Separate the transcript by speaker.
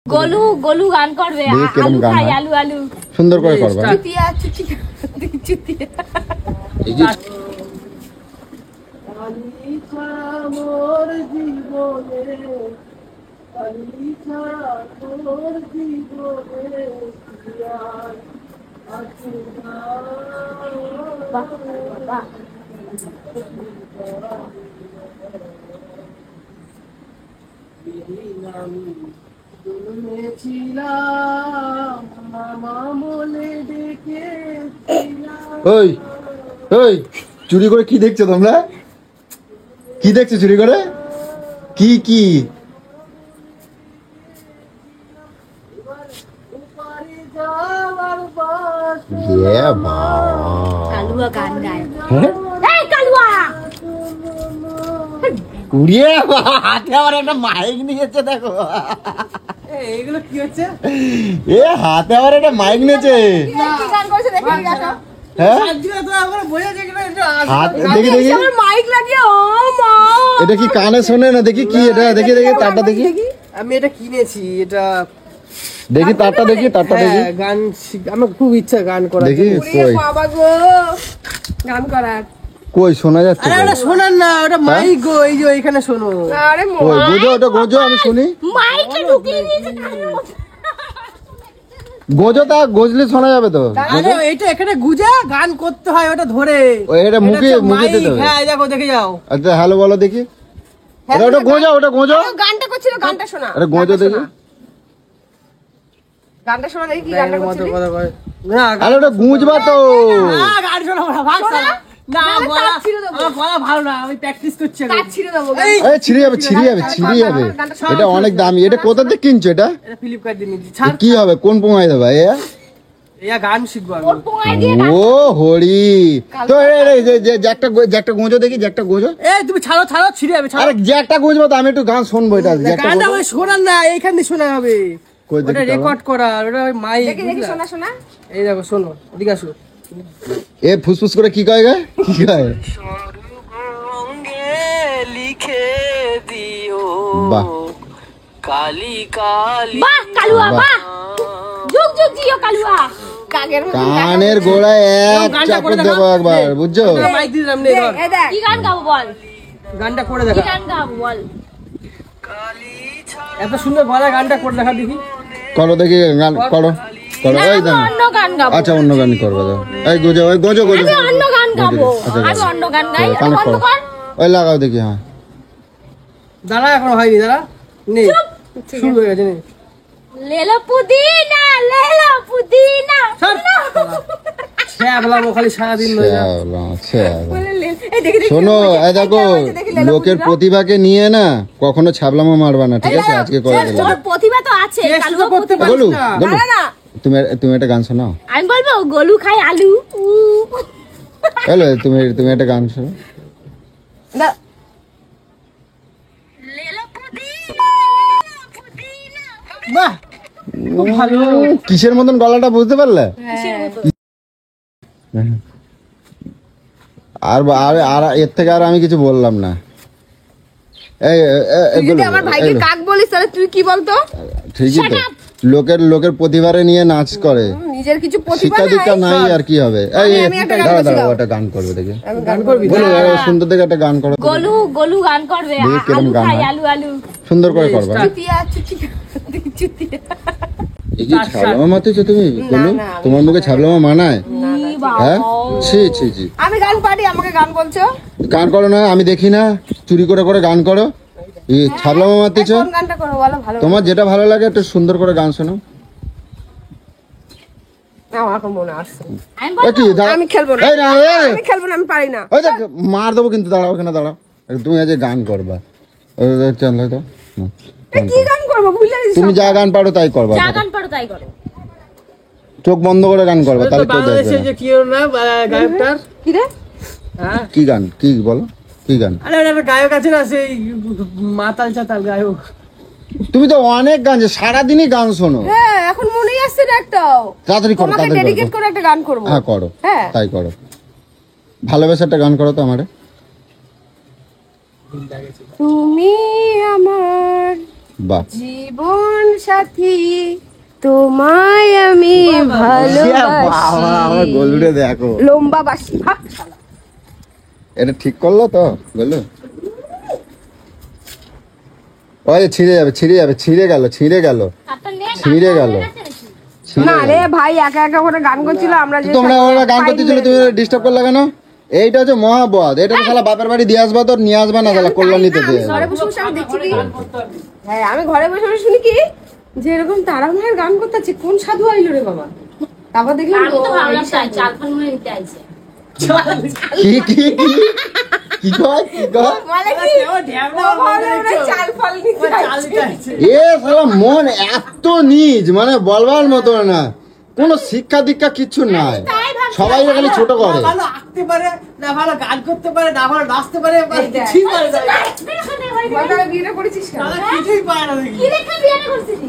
Speaker 1: গোলু গোলু গান করবে আলু খাই আলু আলু
Speaker 2: সুন্দর করে করবা
Speaker 1: চুতিয়া চুতিয়া চুতিয়া
Speaker 2: এই যে ওই ওই চুরি করে কি দেখছো তোমরা? কি দেখছো চুরি করে? কি কি
Speaker 1: কালুয়া গান গায় এই কালুয়া
Speaker 2: উড়িয়ে হাতে আবার একটা মাইক নিয়েছে দেখো
Speaker 3: এগুলো কি হচ্ছে?
Speaker 2: এ হাতে আবার একটা মাইক নিয়েছে
Speaker 1: কি গান করছে দেখি আসো
Speaker 2: হ্যাঁ
Speaker 3: আজকে তো আমরা বোঝা যায় না এটা
Speaker 2: হাত দেখি দেখি
Speaker 1: আমার মাইক লাগিয়ে ও মা
Speaker 2: এটা কি কানে শোনে না দেখি কি এটা দেখি দেখি তারটা দেখি
Speaker 3: আমি এটা কিনেছি এটা
Speaker 2: দেখি তারটা দেখি তারটা দেখি
Speaker 3: হ্যাঁ, গান আমার খুব ইচ্ছা গান করার
Speaker 2: দেখি
Speaker 1: ওরে
Speaker 2: কই
Speaker 1: বাবা গো গান করার
Speaker 2: কই শোনা যাচ্ছে
Speaker 3: আরে
Speaker 2: কই?
Speaker 3: ওটা শোনার না ওটা মাইক গো এই যে এখানে শোনো
Speaker 1: আরে
Speaker 2: কই গোজো ওটা গোজো আমি শুনি
Speaker 1: মাইকে ঢুকিয়ে দিয়েছে কানের মধ্যে।
Speaker 2: গোজো তা গজলে শোনা যাবে তো
Speaker 3: আরে এইটা এখানে গুজে গান করতে হয় ওটা ধরে
Speaker 2: ওই এটা মুখে
Speaker 3: হচ্ছে
Speaker 2: মুখে দিতে
Speaker 3: mic,
Speaker 2: হবে
Speaker 3: হ্যাঁ দেখো দেখে যাও
Speaker 2: আচ্ছা হ্যালো বলো দেখি ওটা গোজো ওটা গোজো
Speaker 1: ও গানটা করছিল গানটা শোনা
Speaker 2: আরে গোজো দেখি
Speaker 1: গানটা শোনা দেখি কি গানটা
Speaker 3: গানের মতো
Speaker 1: করছিলি
Speaker 3: কথা কয় না
Speaker 2: আরে ওটা গুঁজবা তো
Speaker 3: না গান শোনা না ভাগ
Speaker 1: শোনা?
Speaker 3: না
Speaker 1: নাহলে
Speaker 3: গলা
Speaker 1: তার ছিঁড়ে দেবো।
Speaker 3: আমার গলা ভালো না আমি প্র্যাকটিস করছি এখন।
Speaker 1: কাজ ছিঁড়ে দেবো
Speaker 3: এই
Speaker 2: আরে ছিড়ে যাবে ছিড়ে যাবে ছিড়ে যাবে এটা অনেক দামি এটা কোথা থেকে কিনছো এটা
Speaker 3: এটা ফ্লিপকার্ট দিয়ে নিয়েছি ছাড়
Speaker 2: কি হবে কোন পোঙায় দেবা এ
Speaker 3: ইয়া গান শিখবো আমি
Speaker 1: ওর পোঙায় দিয়ে গান
Speaker 2: ও হরি তো এই যে একটা গোজো দেখি যে একটা গোজো
Speaker 3: এই তুমি ছাড়ো ছাড়ো ছিড়ে যাবে ছাড়ো
Speaker 2: আরে যে একটা গোজবা তো আমি একটু গান শুনবো এটা যে একটা
Speaker 3: গানটা
Speaker 2: গোজো।
Speaker 3: ওই শোনার না এইখানে শোনা হবে
Speaker 2: কই দেখি
Speaker 3: ওটা
Speaker 2: তাহলে?
Speaker 3: রেকর্ড করা ওটা ওই মাইক
Speaker 1: দেখি দেখি শোনা শোনা
Speaker 3: এই দেখো শোনো এদিকে আসো
Speaker 2: এ ফুসফুস করে কি কয় গে কি কয়
Speaker 3: লিখে দিও
Speaker 2: বাহ
Speaker 3: কালি কালি
Speaker 1: বাহ কালুয়া বাহ যুগ যুগ জিও কালুয়া কাগের মতো
Speaker 2: কানের গোড়ায় এক
Speaker 3: গানটা
Speaker 2: চাপড়
Speaker 3: করে
Speaker 2: দেবো
Speaker 3: দেখাও।
Speaker 2: একবার বুঝছো
Speaker 3: মাইক দিলাম নে ধর
Speaker 1: এই দেখ কি গান গাবো বল
Speaker 3: গানটা করে
Speaker 1: কি
Speaker 3: দেখা
Speaker 1: গান গাবো বল
Speaker 3: এত সুন্দর গলা গানটা করে দেখা দেখি
Speaker 2: করো দেখি গান করো করো ওই
Speaker 1: আমি
Speaker 2: দেন
Speaker 1: অন্য গান গাবো
Speaker 2: আচ্ছা অন্য গান করবে দাও এই গোজো ওই গোজো গোজো
Speaker 1: আমি অন্য গান গাবো
Speaker 2: আচ্ছা,
Speaker 1: আমি অন্য গান গাই
Speaker 2: কানে
Speaker 1: বন্ধ
Speaker 2: করো।
Speaker 1: কর
Speaker 2: ওই লাগাও দেখি হ্যাঁ
Speaker 3: দাঁড়া এখনো হয়নি দাঁড়া নে শুরু হয়ে গেছে নে
Speaker 1: লেলো পুদিনা
Speaker 3: ছাড়। ছ্যাবলাম ও খালি সারাদিন ধরে যা।
Speaker 2: শ্যাওলা, শ্যাওলা।
Speaker 1: বলে এই দেখি দেখি
Speaker 2: শোনো এই দেখো
Speaker 1: দেখি লেলো
Speaker 2: লোকের
Speaker 1: পুদিনা।
Speaker 2: প্রতিভাকে নিয়ে না কখনো ছাবলামো মারবা না ঠিক আছে আজকে করে দিলাম
Speaker 1: ওর প্রতিভা তো আছে
Speaker 3: টেস্ট তো
Speaker 1: কালুয়া
Speaker 3: করতে
Speaker 1: প্রতিভা
Speaker 2: গোলু
Speaker 3: না।
Speaker 2: গোলু
Speaker 1: না, না।
Speaker 2: তুমি একটা গান শোনাও
Speaker 1: আমি বলবো গোলু খাই আলু
Speaker 2: হ্যালো তুমি একটা গান শোনো
Speaker 1: না
Speaker 3: বাহ খুব ভালো
Speaker 2: কিসের মতন গলাটা বুঝতে পারলে আর আর আর এর থেকে আর আমি কিছু বললাম না এই
Speaker 1: তুই যদি
Speaker 2: গোলু,
Speaker 1: আমার ভাইকে
Speaker 2: এই,
Speaker 1: কাক বলিস তাহলে তুই কি বলতো
Speaker 2: ঠিকই
Speaker 1: Shut
Speaker 2: তো
Speaker 1: up!
Speaker 2: লোকের প্রতিভারে নিয়ে নাচ করে
Speaker 1: নিজের কিছু প্রতিভা
Speaker 2: শিক্ষা দীক্ষা নাই আর কি হবে এই
Speaker 1: আমি একটা গান
Speaker 2: দাঁড়া
Speaker 1: করছিলাম।
Speaker 2: দাঁড়া একটা গান করবে দেখি
Speaker 3: গান করবি
Speaker 2: বলো সুন্দর দেখে একটা গান করো
Speaker 1: গোলু গোলু গান করবে
Speaker 2: দেখি কিরম
Speaker 1: আলু
Speaker 2: গান
Speaker 1: খাই
Speaker 2: হয়।
Speaker 1: আলু আলু
Speaker 2: সুন্দর করে করবা
Speaker 1: চুতিয়া চুতিয়া চুতিয়া
Speaker 2: এই যে ছাবলামা মারতেছো তুমি গোলু
Speaker 1: না,
Speaker 2: তোমার মুখে ছাবলামা মানায়
Speaker 1: ই বাবা।
Speaker 2: হ্যাঁ ছি ছি ছি
Speaker 1: আমি গান পারি আমাকে গান বলছো
Speaker 2: গান করো না আমি দেখি না চুরি করে করে গান করো এই ছাবলামা মারতেছো
Speaker 1: কোন গানটা করবো বলো ভালো
Speaker 2: তোমার যেটা ভালো লাগে একটু সুন্দর করে গান শোনো
Speaker 1: আমার এখন মনে আসছে আমি
Speaker 2: এ কি
Speaker 1: বলবো?
Speaker 2: দাঁড়া-
Speaker 1: আমি খেলবো না
Speaker 2: এই না, এই।
Speaker 1: আমি খেলবো না আমি পারি না
Speaker 2: ওই দেখ মার দেবো কিন্তু দাঁড়াও ওখানে দাঁড়াও তুমি আজ গান করবা ওই চল তো হুম।
Speaker 1: এ, কি গান করবো বুঝলে
Speaker 2: তুমি যা গান পারো তাই করবা
Speaker 1: যা গান পারো তাই করো
Speaker 2: চোখ বন্ধ করে গান করবা
Speaker 3: ওই তো
Speaker 2: তাহলে কেউ দেখবে
Speaker 3: বাংলাদেশে
Speaker 2: না।
Speaker 3: যে কি ওর নাম গায়কটার
Speaker 1: কি রে
Speaker 3: হ্যাঁ
Speaker 2: কি গান কি বলো কি গান
Speaker 3: আরে ওটা একটা গায়ক আছে না সেই মাতাল চাতাল গায়ক
Speaker 2: তুমি তো অনেক গান সারাদিনই গান শোনো
Speaker 1: হ্যাঁ এখন মনেই আসছে না একটাও
Speaker 2: তাড়াতাড়ি করো
Speaker 1: তোমাকে
Speaker 2: তাড়াতাড়ি
Speaker 1: ডেডিকেট
Speaker 2: করো
Speaker 1: করে একটা গান করবো
Speaker 2: হ্যাঁ করো
Speaker 1: হ্যাঁ
Speaker 2: তাই করো ভালোবাসার একটা গান করো তো আমারে
Speaker 1: তুমি আমার
Speaker 2: বাহ
Speaker 1: জীবন সাথী তোমায় আমি ভালোবাসি।
Speaker 2: আমার গলুরে দেখো,
Speaker 1: লম্বা বাসি ভাব শালা।
Speaker 2: এটা ঠিক করলো তো বললো? ওই ছিঁড়ে যাবে, ছিঁড়ে যাবে, ছিঁড়ে গেল, ছিঁড়ে গেল, ছিঁড়ে গেল।
Speaker 1: না রে ভাই, একা একা করে গান করছিল, আমরা যে
Speaker 2: তোমরা ওরা গান করতেছিল, তুমি ডিস্টার্ব করলে কেন? এইটা হচ্ছে মহাবদ, এটা তো শালা বাপের বাড়ি দিয়ে আসবা, তো নিয়ে আসবা না শালা কল্যাণীতে দিয়ে।
Speaker 1: ঘরে বসে বসে আমি দেখছি কি, হ্যাঁ আমি ঘরে বসে বসে শুনি কি যে এরকম তারা মায়ের গান করতেছে, কোন সাধু আইলো রে বাবা। তারপর দেখলাম
Speaker 4: আমি তো ভাবলাম চাল ফাল মনে নিতে আইছে।
Speaker 2: কি কি কি কি কয়, কি কয়?
Speaker 1: মানে কি ও ভাবলো ওরা চাল ফাল নিতে আসছে।
Speaker 2: এ শালা মন এত নিজ, মানে বলবার মতো না, কোনো শিক্ষা দীক্ষা কিচ্ছু নাই, সবাই খালি ছোট করে।
Speaker 3: ভালো আঁকতে পারে না, ভালো গান করতে পারে না, ভালো নাচতে পারে, কিছুই পারে না।
Speaker 1: বলটা বিয়ে করেছিস কেন?
Speaker 3: কিছুই পারে না দেখি।
Speaker 4: কি দেখে বিয়ে করছিস?